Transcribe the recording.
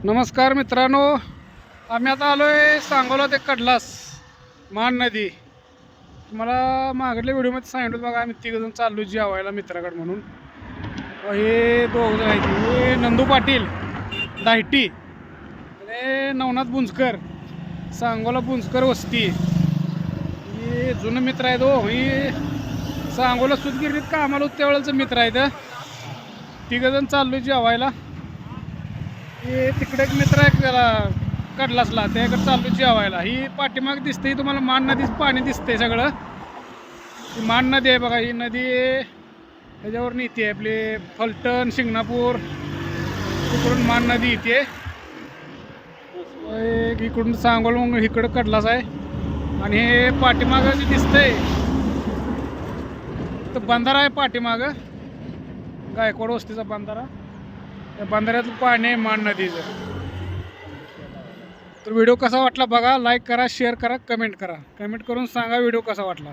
नमस्कार मित्रांनो, आम्ही आता आलो आहे सांगोला ते कडलास मान नदी. मला मागल्या व्हिडिओमध्ये सांगितलं बघा, आम्ही तिघजण चाललो जेवायला मित्राकडे म्हणून. हे दोघ आहेत, हे नंदू पाटील दायटी आणि नवनाथ बुंजकर सांगोला बुंजकर वस्ती. हे जुनं मित्र आहेत. हो, ही सांगोला सुतगिरणीत कामाला होतं त्यावेळेचं मित्र आहेत. तिघजण चाललो जेवायला. हे तिकडे एक मित्र आहे त्याला कडलासला, त्याकडे चाललो जेवायला. ही पाठीमाग दिसते, तुम्हाला मान नदीच पाणी दिसते सगळं. ही मान नदी आहे बघा. ही नदी ह्याच्यावर येते आपली फलटण शिंगणापूर, तिकडून मान नदी येते. इकडून सांगोल मग इकडं कडलास आहे. आणि हे पाठीमाग जे दिसतंय तर बंधारा आहे पाठीमाग, गायकवाड वस्तीचा बंधारा. त्या बंधाऱ्यातलं पाणी आहे मान नदीचं. तर व्हिडिओ कसा वाटला बघा, लाईक करा, शेअर करा, कमेंट करा. कमेंट करून सांगा व्हिडिओ कसा वाटला.